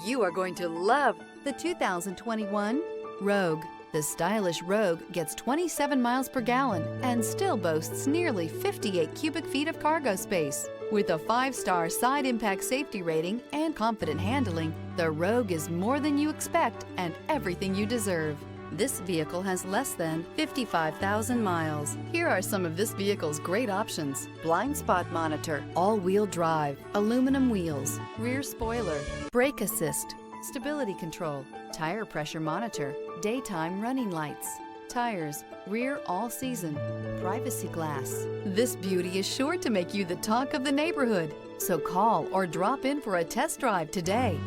You are going to love the 2021 Rogue. The stylish Rogue gets 27 miles per gallon and still boasts nearly 58 cubic feet of cargo space. With a 5-star side impact safety rating and confident handling, the Rogue is more than you expect and everything you deserve. This vehicle has less than 55,000 miles. Here are some of this vehicle's great options: blind spot monitor, all-wheel drive, aluminum wheels, rear spoiler, brake assist, stability control, tire pressure monitor, daytime running lights, tires, rear all-season, privacy glass. This beauty is sure to make you the talk of the neighborhood. So call or drop in for a test drive today.